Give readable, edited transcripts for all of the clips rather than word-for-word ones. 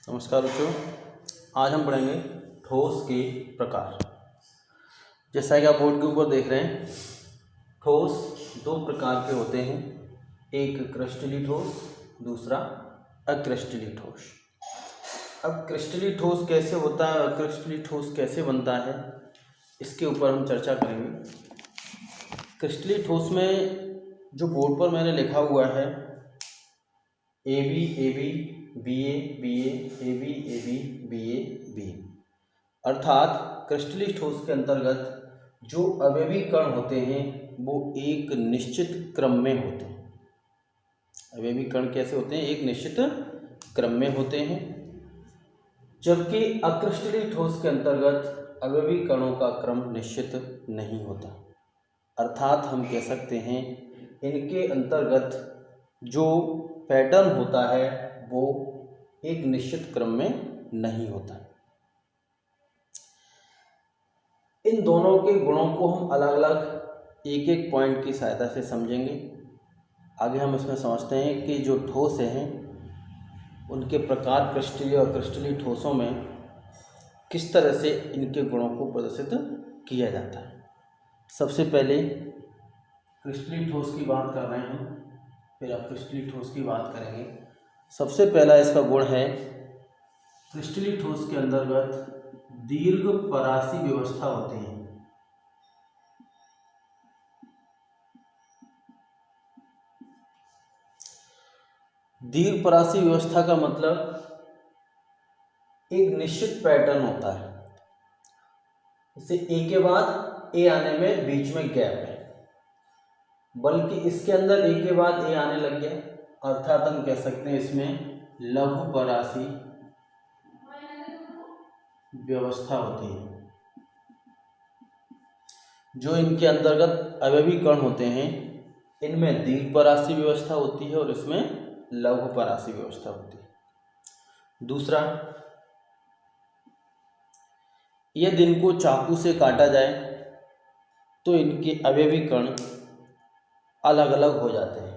नमस्कार बच्चों, आज हम पढ़ेंगे ठोस के प्रकार। जैसा कि आप बोर्ड के ऊपर देख रहे हैं, ठोस दो प्रकार के होते हैं, एक क्रिस्टलीय ठोस, दूसरा अक्रिस्टलीय ठोस। अब क्रिस्टलीय ठोस कैसे होता है और अक्रिस्टलीय ठोस कैसे बनता है, इसके ऊपर हम चर्चा करेंगे। क्रिस्टलीय ठोस में जो बोर्ड पर मैंने लिखा हुआ है A B B A B, अर्थात क्रिस्टलीय ठोस के अंतर्गत जो अवयवी कण होते हैं वो एक निश्चित क्रम में होते हैं। अवयवी कण कैसे होते हैं? एक निश्चित क्रम में होते हैं, जबकि अक्रिस्टलीय ठोस के अंतर्गत अवयवी कणों का क्रम निश्चित नहीं होता। अर्थात हम कह सकते हैं इनके अंतर्गत जो पैटर्न होता है वो एक निश्चित क्रम में नहीं होता। इन दोनों के गुणों को हम अलग अलग एक एक पॉइंट की सहायता से समझेंगे। आगे हम इसमें समझते हैं कि जो ठोस हैं उनके प्रकार क्रिस्टलीय और अक्रिस्टलीय ठोसों में किस तरह से इनके गुणों को प्रदर्शित किया जाता है। सबसे पहले क्रिस्टलीय ठोस की बात कर रहे हैं, फिर अक्रिस्टलीय ठोस की बात करेंगे। सबसे पहला इसका गुण है, क्रिस्टलीय ठोस के अंतर्गत दीर्घ परासी व्यवस्था होती है। दीर्घ परासी व्यवस्था का मतलब एक निश्चित पैटर्न होता है, जैसे ए के बाद ए आने में बीच में गैप है, बल्कि इसके अंदर ए के बाद ए आने लग गया, अर्थात हम कह सकते हैं इसमें लघु परासी व्यवस्था होती है। जो इनके अंतर्गत अवयवी कण होते हैं इनमें दीर्घ परासी व्यवस्था होती है और इसमें लघु परासी व्यवस्था होती है। दूसरा, यदि इनको चाकू से काटा जाए तो इनके अवयवी कण अलग अलग हो जाते हैं।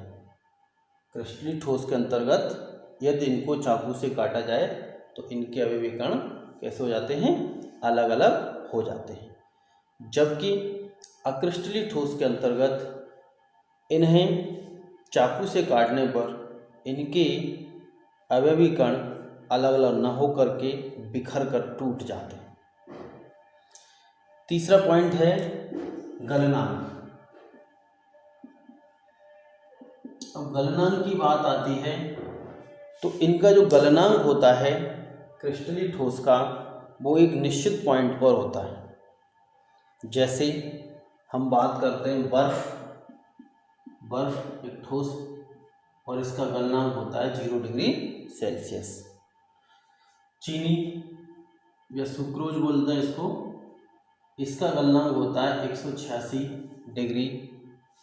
क्रिस्टलीय ठोस के अंतर्गत यदि इनको चाकू से काटा जाए तो इनके अवयवी कण कैसे हो जाते हैं? अलग अलग हो जाते हैं। जबकि अक्रिस्टलीय ठोस के अंतर्गत इन्हें चाकू से काटने पर इनके अवयवी कण अलग अलग न हो करके बिखर कर टूट जाते हैं। तीसरा पॉइंट है गलनांक। अब गलनांक की बात आती है तो इनका जो गलनांक होता है क्रिस्टलीय ठोस का वो एक निश्चित पॉइंट पर होता है। जैसे हम बात करते हैं बर्फ एक ठोस और इसका गलनांक होता है 0 डिग्री सेल्सियस। चीनी या सुक्रोज बोलते हैं इसको, इसका गलनांक होता है 186 डिग्री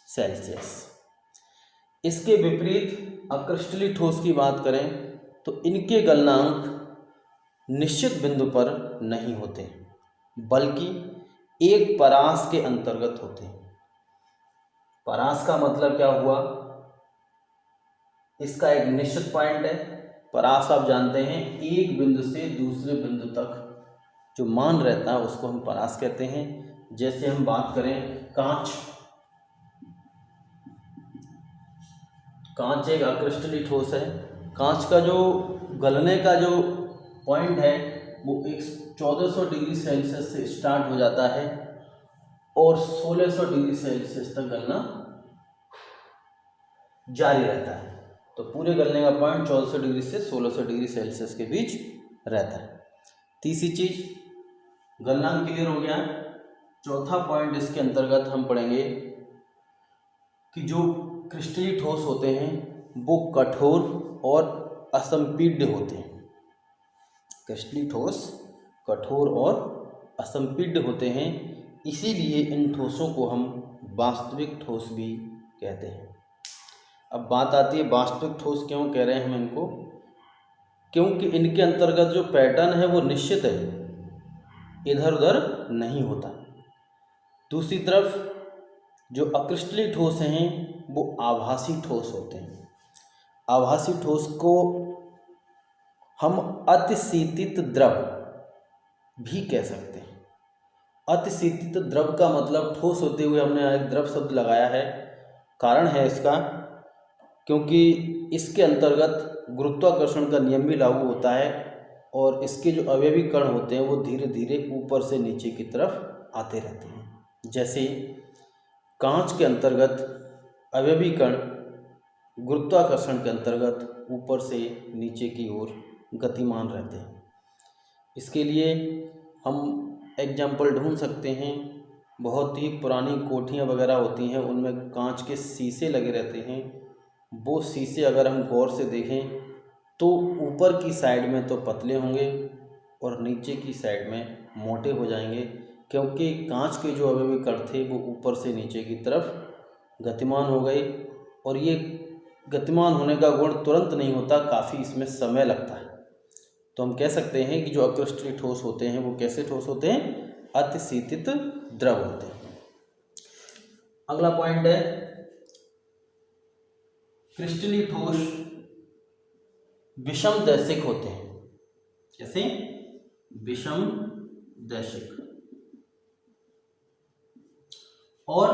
सेल्सियस। इसके विपरीत अक्रिस्टलीय ठोस की बात करें तो इनके गलनांक निश्चित बिंदु पर नहीं होते, बल्कि एक परास के अंतर्गत होते हैं। परास का मतलब क्या हुआ? इसका एक निश्चित पॉइंट है। परास आप जानते हैं एक बिंदु से दूसरे बिंदु तक जो मान रहता है उसको हम परास कहते हैं। जैसे हम बात करें कांच एक अक्रिस्टलीय ठोस है। कांच का जो गलने का जो पॉइंट है वो 1400 डिग्री सेल्सियस से स्टार्ट हो जाता है और 1600 डिग्री सेल्सियस तक गलना जारी रहता है। तो पूरे गलने का पॉइंट 1400 डिग्री से 1600 डिग्री सेल्सियस के बीच रहता है। तीसरी चीज, गलनांक क्लियर हो गया। चौथा पॉइंट इसके अंतर्गत हम पढ़ेंगे कि जो क्रिस्टलीय ठोस होते हैं वो कठोर और असंपीड्य होते हैं। क्रिस्टलीय ठोस कठोर और असंपीड्य होते हैं, इसीलिए इन ठोसों को हम वास्तविक ठोस भी कहते हैं। अब बात आती है वास्तविक ठोस क्यों कह रहे हैं हम इनको? क्योंकि इनके अंतर्गत जो पैटर्न है वो निश्चित है, इधर उधर नहीं होता। दूसरी तरफ जो अक्रिस्टलीय ठोस हैं वो आभासी ठोस होते हैं। आभासी ठोस को हम अतिशीतित द्रव भी कह सकते हैं। अतिशीतित द्रव का मतलब ठोस होते हुए हमने एक द्रव शब्द लगाया है। कारण है इसका क्योंकि इसके अंतर्गत गुरुत्वाकर्षण का नियम भी लागू होता है और इसके जो अवयवी कण होते हैं वो धीरे धीरे ऊपर से नीचे की तरफ आते रहते हैं। जैसे कांच के अंतर्गत अवयवी कण गुरुत्वाकर्षण के अंतर्गत ऊपर से नीचे की ओर गतिमान रहते हैं। इसके लिए हम एग्जाम्पल ढूंढ सकते हैं। बहुत ही पुरानी कोठियाँ वगैरह होती हैं, उनमें कांच के शीशे लगे रहते हैं। वो शीशे अगर हम गौर से देखें तो ऊपर की साइड में तो पतले होंगे और नीचे की साइड में मोटे हो जाएंगे, क्योंकि कांच के जो अवयवी कण थे वो ऊपर से नीचे की तरफ गतिमान हो गए। और ये गतिमान होने का गुण तुरंत नहीं होता, काफ़ी इसमें समय लगता है। तो हम कह सकते हैं कि जो अक्रिस्टलीय ठोस होते हैं वो कैसे ठोस होते हैं? अतिशीतित द्रव होते हैं। अगला पॉइंट है क्रिस्टलीय ठोस विषमदैशिक होते हैं। कैसे? विषमदैशिक। और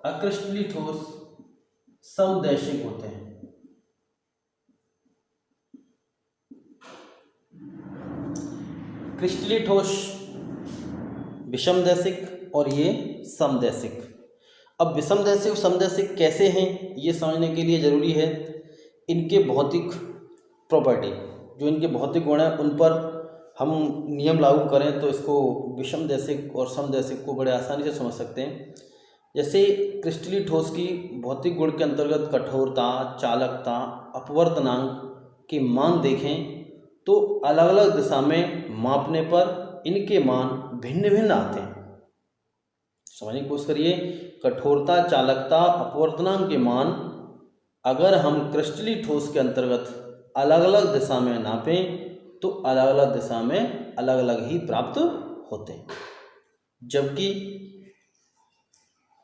अक्रिस्टलीय ठोस समदैशिक होते हैं। क्रिस्टलीय ठोस विषमदैशिक और ये समदैशिक। अब विषमदैशिक और समदैशिक कैसे हैं ये समझने के लिए ज़रूरी है इनके भौतिक प्रॉपर्टी, जो इनके भौतिक गुण हैं उन पर हम नियम लागू करें तो इसको विषमदैशिक और समदैशिक को बड़े आसानी से समझ सकते हैं। जैसे क्रिस्टलीय ठोस की भौतिक गुण के अंतर्गत कठोरता, चालकता, अपवर्तनांक के मान देखें तो अलग अलग दिशा में मापने पर इनके मान भिन्न भिन्न आते हैं। समझने की कोशिश करिए। कठोरता, चालकता, अपवर्तनांक के मान अगर हम क्रिस्टलीय ठोस के अंतर्गत अलग अलग दिशा में नापें तो अलग अलग दिशा में अलग अलग ही प्राप्त होते हैं। जबकि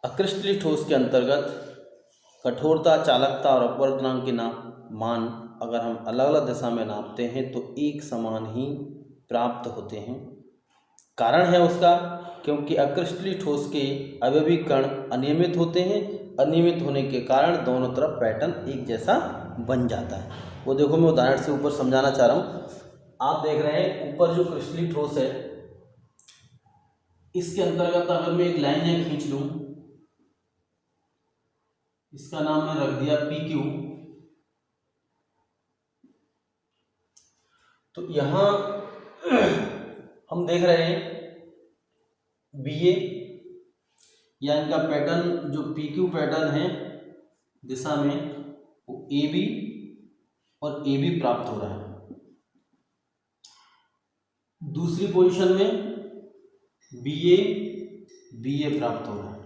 अक्रिस्टलीय ठोस के अंतर्गत कठोरता, चालकता और अपवर्तनांक के मान अगर हम अलग अलग दिशा में नापते हैं तो एक समान ही प्राप्त होते हैं। कारण है उसका क्योंकि अक्रिस्टलीय ठोस के अवयवी कण अनियमित होते हैं। अनियमित होने के कारण दोनों तरफ पैटर्न एक जैसा बन जाता है। वो देखो मैं उदाहरण से ऊपर समझाना चाह रहा हूँ। आप देख रहे हैं ऊपर जो क्रिस्टलीय ठोस है इसके अंतर्गत अगर मैं एक लाइन यहाँ खींच लूँ, इसका नाम मैं रख दिया PQ, तो यहाँ हम देख रहे हैं BA या इनका पैटर्न जो PQ पैटर्न है दिशा में वो AB और AB प्राप्त हो रहा है। दूसरी पोजीशन में BA प्राप्त हो रहा है।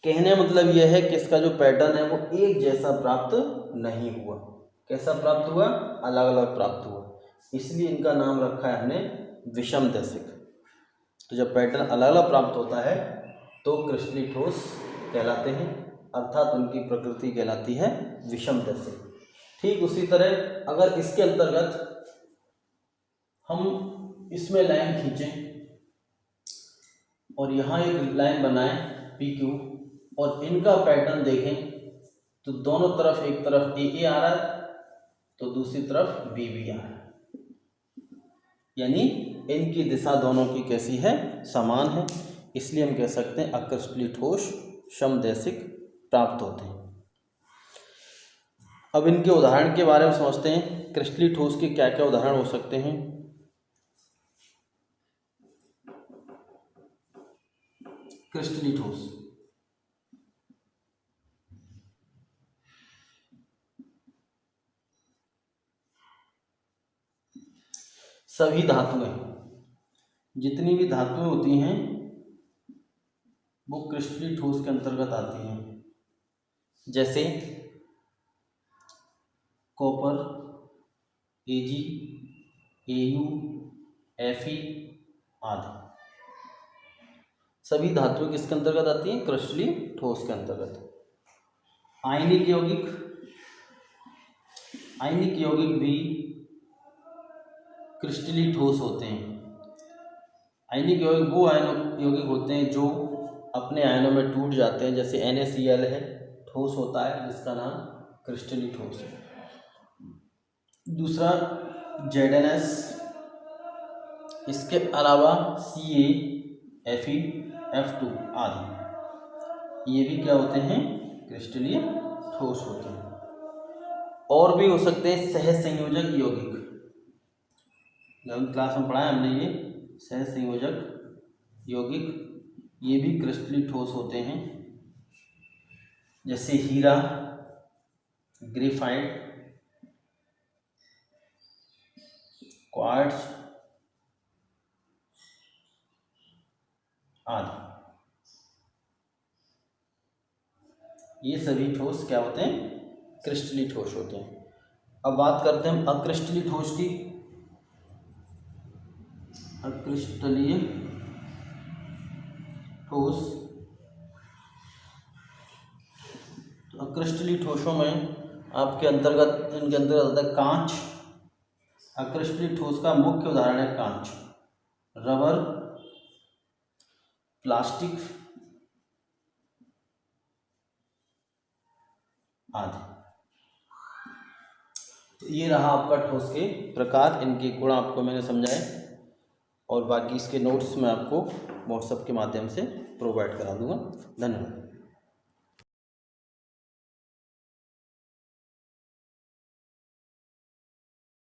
कहने मतलब यह है कि इसका जो पैटर्न है वो एक जैसा प्राप्त नहीं हुआ। कैसा प्राप्त हुआ? अलग अलग प्राप्त हुआ। इसलिए इनका नाम रखा है हमने विषमदैशिक। तो जब पैटर्न अलग अलग प्राप्त होता है तो क्रिस्टलीय ठोस कहलाते हैं, अर्थात उनकी प्रकृति कहलाती है विषमदैशिक। ठीक उसी तरह अगर इसके अंतर्गत हम इसमें लाइन खींचें और यहाँ एक लाइन बनाएं PQ और इनका पैटर्न देखें तो दोनों तरफ, एक तरफ AA आ रहा है तो दूसरी तरफ BB आ रहा है, यानी इनकी दिशा दोनों की कैसी है? समान है। इसलिए हम कह सकते हैं अक्रिस्टलीय ठोस समदैशिक प्राप्त होते हैं। अब इनके उदाहरण के बारे में समझते हैं। क्रिस्टलीय ठोस के क्या क्या उदाहरण हो सकते हैं? क्रिस्टलीय ठोस सभी धातुएं, जितनी भी धातुएं होती हैं वो क्रिस्टलीय ठोस के अंतर्गत आती हैं। जैसे कॉपर, Ag, Au, Fe आदि सभी धातुएं किसके अंतर्गत आती हैं? क्रिस्टलीय ठोस के अंतर्गत। आयनिक यौगिक आयनिक यौगिक भी क्रिस्टली ठोस होते हैं। आयनिक यौगिक वो यौगिक होते हैं जो अपने आयनों में टूट जाते हैं, जैसे NaCl है, ठोस होता है जिसका नाम क्रिस्टली ठोस है। दूसरा ZnS, इसके अलावा Ca, Fe, F2 आदि, ये भी क्या होते हैं, क्रिस्टलीय ठोस होते हैं। और भी हो सकते हैं सहसंयोजक यौगिक, 11वीं क्लास में पढ़ा है हमने ये सहसंयोजक यौगिक, ये भी क्रिस्टली ठोस होते हैं, जैसे हीरा, ग्रेफाइट, क्वार्ट्ज आदि, ये सभी ठोस क्या होते हैं, क्रिस्टली ठोस होते हैं। अब बात करते हैं हम अक्रिस्टलीय ठोस की। अक्रिस्टलीय ठोस, तो अक्रिस्टलीय ठोसों में आपके अंतर्गत इनके अंतर्गत आता है कांच। अक्रिस्टलीय ठोस का मुख्य उदाहरण है कांच, रबर, प्लास्टिक आदि। तो ये रहा आपका ठोस के प्रकार, इनके गुण आपको मैंने समझाए, और बाकी इसके नोट्स मैं आपको व्हाट्सएप के माध्यम से प्रोवाइड करा दूंगा। धन्यवाद।